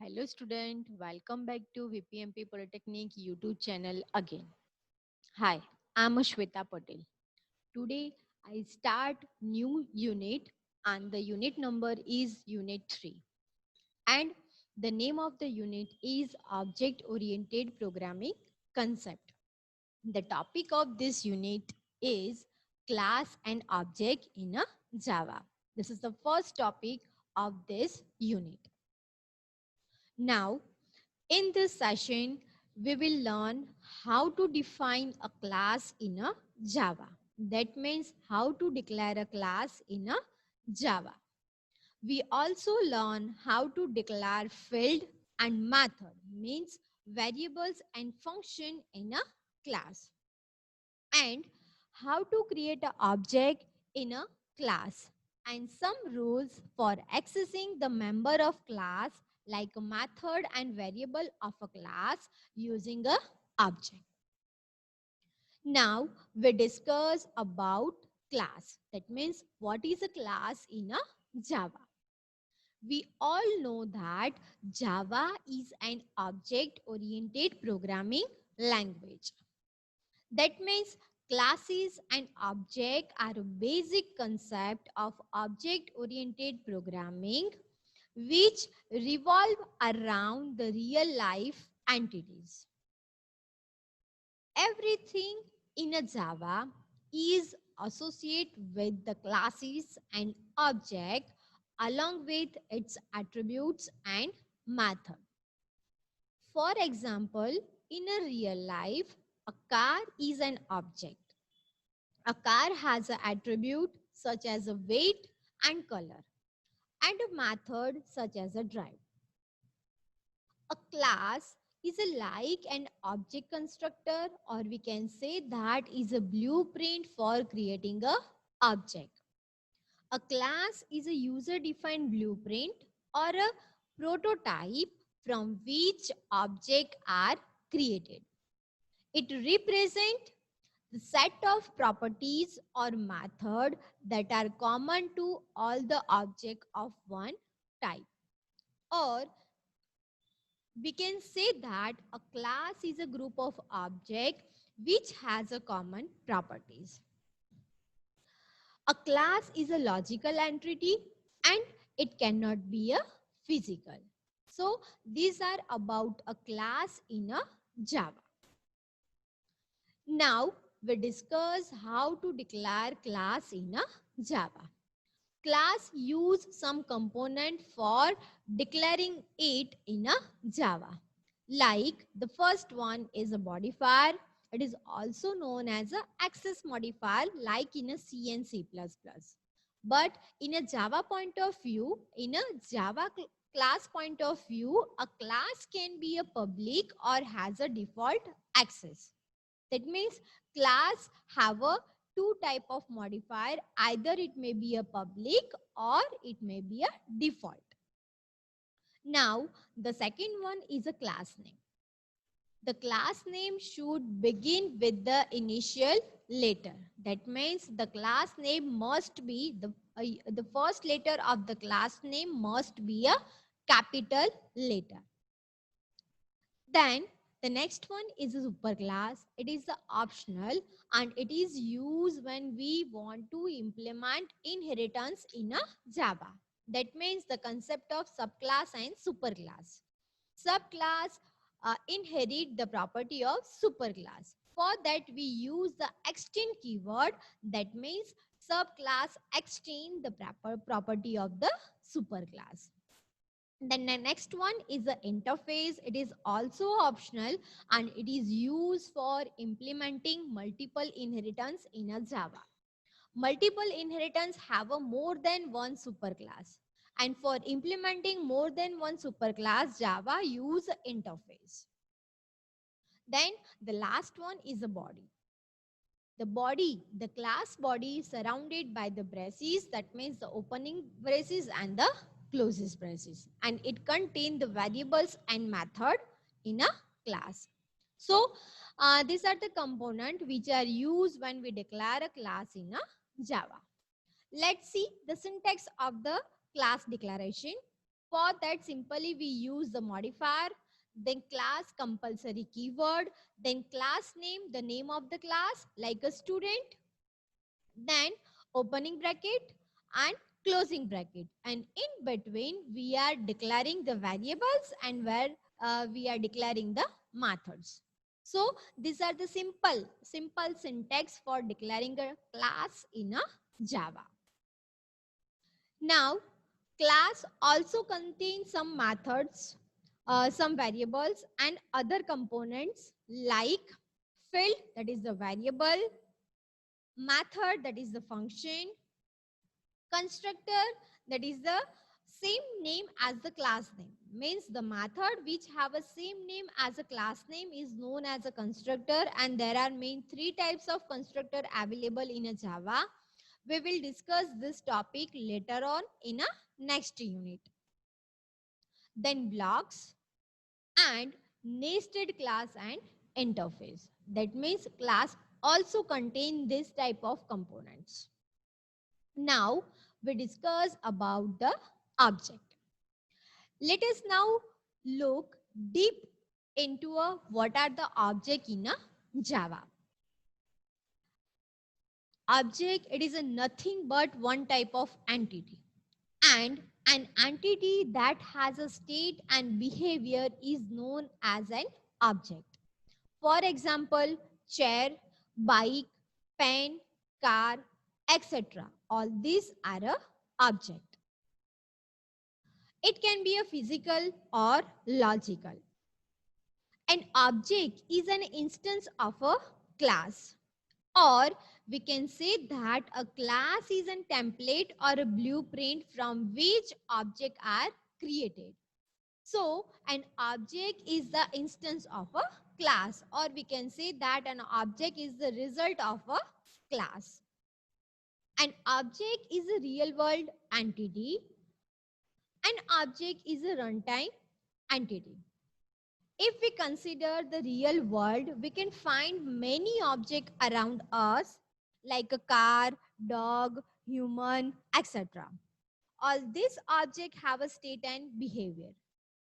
Hello student, welcome back to VPMP Polytechnic YouTube channel again. Hi, I'm Shweta Patel. Today I start new unit and the unit number is unit 3 and the name of the unit is object oriented programming concept. The topic of this unit is class and object in a Java. This is the first topic of this unit. Now in this session, we will learn how to define a class in a Java. That means how to declare a class in a Java. We also learn how to declare field and method, means variables and function in a class. And how to create an object in a class. And some rules for accessing the member of class like a method and variable of a class using a object. Now we discuss about class. That means what is a class in a Java. We all know that Java is an object oriented programming language. That means classes and object are a basic concept of object-oriented programming which revolve around the real life entities. Everything in a Java is associated with the classes and object along with its attributes and method. For example, in a real life, a car is an object. A car has an attribute such as a weight and color and a method such as a drive. A class is a like an object constructor, or we can say that is a blueprint for creating a object. A class is a user defined blueprint or a prototype from which objects are created. It represents the set of properties or method that are common to all the objects of one type. Or we can say that a class is a group of objects which has a common properties. A class is a logical entity and it cannot be a physical. So these are about a class in a Java. Now we discuss how to declare class in a Java. Class use some component for declaring it in a Java. Like the first one is a modifier. It is also known as a access modifier like in a C and C++. But in a Java point of view, in a Java class point of view, a class can be a public or has a default access. That means class have a two type of modifier. Either it may be a public or it may be a default. Now, the second one is a class name. The class name should begin with the initial letter. That means the class name must be, the first letter of the class name must be a capital letter. Then the next one is a superclass. It is the optional and it is used when we want to implement inheritance in a Java. That means the concept of subclass and superclass. Subclass inherit the property of superclass. For that we use the extend keyword. That means subclass extend the property of the superclass. Then the next one is the interface. It is also optional and it is used for implementing multiple inheritance in a Java. Multiple inheritance have a more than one superclass. And for implementing more than one superclass, Java use interface. Then the last one is the body. The body, the class body is surrounded by the braces. That means the opening braces and the closes braces. And it contains the variables and method in a class. So these are the components which are used when we declare a class in a Java. Let's see the syntax of the class declaration. For that, simply we use the modifier, then class compulsory keyword, then class name, the name of the class like a student, then opening bracket and closing bracket, and in between we are declaring the variables and where we are declaring the methods. So these are the simple syntax for declaring a class in a Java. Now class also contains some methods, some variables and other components like field, that is the variable, method, that is the function, constructor, that is the same name as the class name. Means the method which have a same name as a class name is known as a constructor, and there are main three types of constructor available in a Java. We will discuss this topic later on in a next unit. Then blocks and nested class and interface. That means class also contain this type of components. Now we discuss about the object. Let us now look deep into what are the object in a Java. Object, it is a nothing but one type of entity, and an entity that has a state and behavior is known as an object. For example, chair, bike, pen, car, etc. All these are a object. It can be a physical or logical. An object is an instance of a class, or we can say that a class is a template or a blueprint from which objects are created. So an object is the instance of a class, or we can say that an object is the result of a class. An object is a real world entity. An object is a runtime entity. If we consider the real world, we can find many objects around us like a car, dog, human, etc. All these objects have a state and behavior.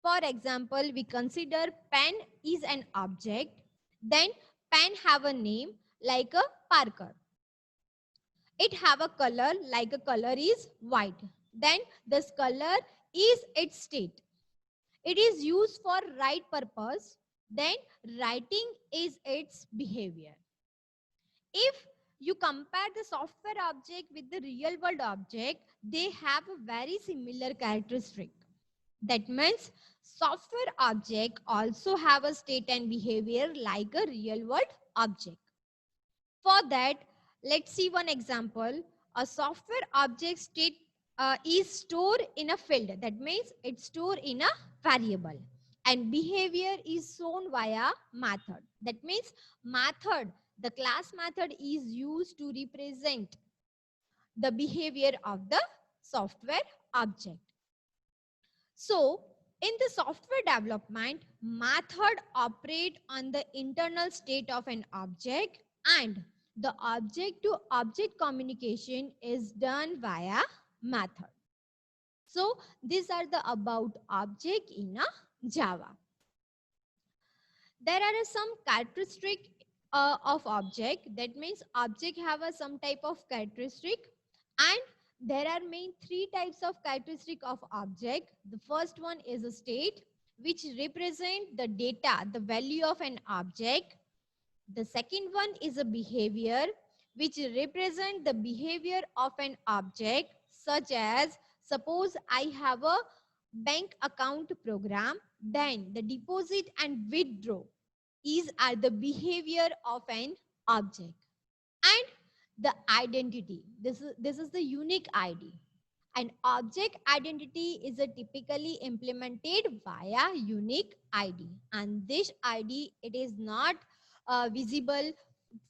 For example, we consider pen is an object, then pen have a name like a Parker. It have a color like a color is white. Then this color is its state. It is used for right purpose. Then writing is its behavior. If you compare the software object with the real world object, they have a very similar characteristic. That means software object also have a state and behavior like a real world object. For that, let's see one example. A software object state is stored in a field. That means it's stored in a variable. And behavior is shown via method. That means method, the class method is used to represent the behavior of the software object. So, in the software development, method operate on the internal state of an object, and the object to object communication is done via method. So, these are the about object in a Java. There are some characteristic of object. That means object have some type of characteristic, and there are main three types of characteristic of object. The first one is a state, which represent the data, the value of an object. The second one is a behavior, which represent the behavior of an object, such as suppose I have a bank account program, then the deposit and withdraw is are the behavior of an object. And the identity, this is the unique ID. An object identity is a typically implemented via unique ID, and this ID, it is not visible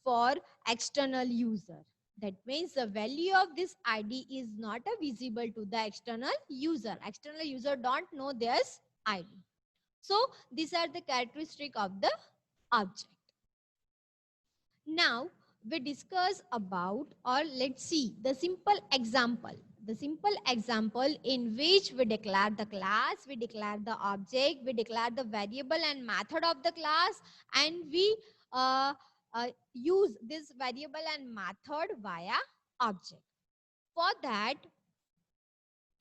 for external user. That means the value of this ID is not visible to the external user. External user don't know this ID. So these are the characteristic of the object. Now we discuss about, or let's see the simple example the simple example in which we declare the class, we declare the object, we declare the variable and method of the class, and we use this variable and method via object. For that,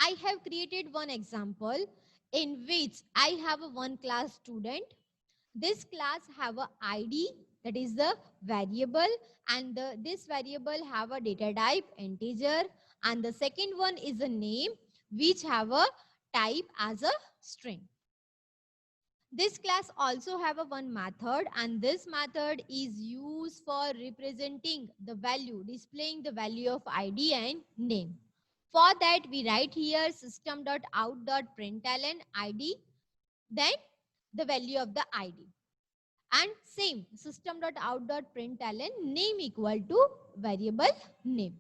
I have created one example in which I have a one class student. This class have a ID, that is the variable, and this variable have a data type integer, and the second one is a name which have a type as a string. This class also have a one method, and this method is used for representing the value, displaying the value of ID and name. For that, we write here system.out.println ID, then the value of the ID. And same system.out.println name equal to variable name.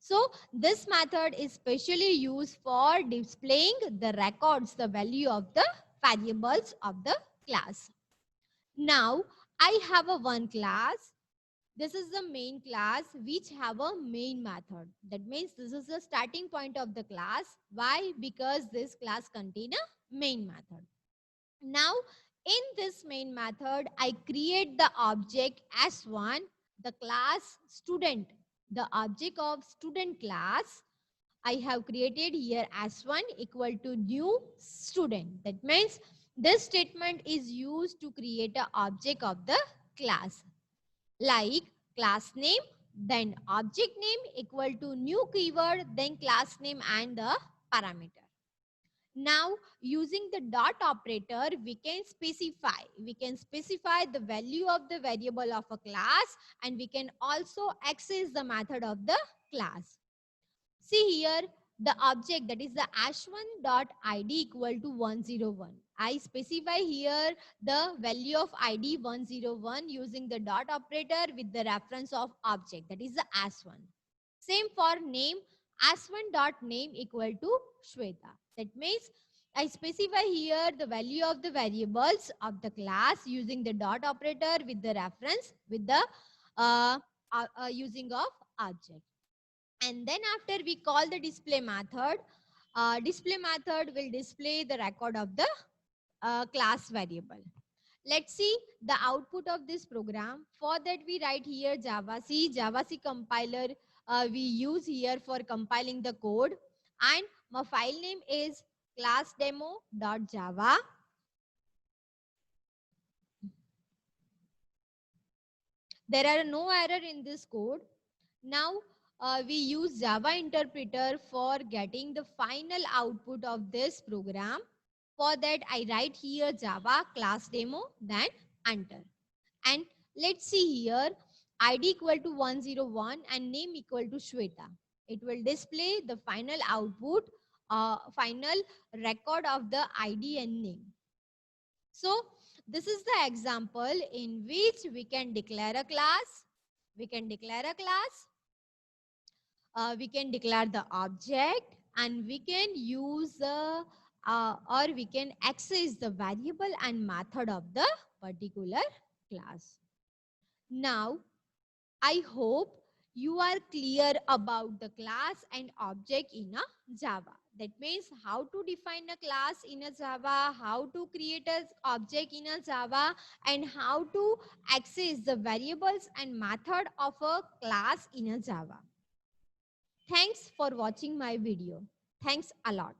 So this method is specially used for displaying the records, the value of the variables of the class. Now I have a one class. This is the main class which have a main method. That means this is the starting point of the class. Why? Because this class contain a main method. Now in this main method, I create the object S1, the class student, the object of student class. I have created here S1 equal to new student. That means this statement is used to create an object of the class, like class name, then object name equal to new keyword, then class name and the parameter. Now using the dot operator, we can specify the value of the variable of a class, and we can also access the method of the class. See here, the object, that is the ash1.id equal to 101. I specify here the value of ID 101 using the dot operator with the reference of object, that is the ash1. Same for name, ash1.name equal to Shweta. That means I specify here the value of the variables of the class using the dot operator with the reference with the using of object. And then after we call the display method will display the record of the class variable. Let's see the output of this program. For that we write here Java C compiler we use here for compiling the code, and my file name is classdemo.java. There are no error in this code. Now we use Java interpreter for getting the final output of this program. For that, I write here Java class demo, then enter. And let's see here, ID equal to 101 and name equal to Shweta. It will display the final output, final record of the ID and name. So this is the example in which we can declare a class. We can declare the object, and we can use or we can access the variable and method of the particular class. Now, I hope you are clear about the class and object in a Java. That means how to define a class in a Java, how to create an object in a Java, and how to access the variables and method of a class in a Java. Thanks for watching my video. Thanks a lot.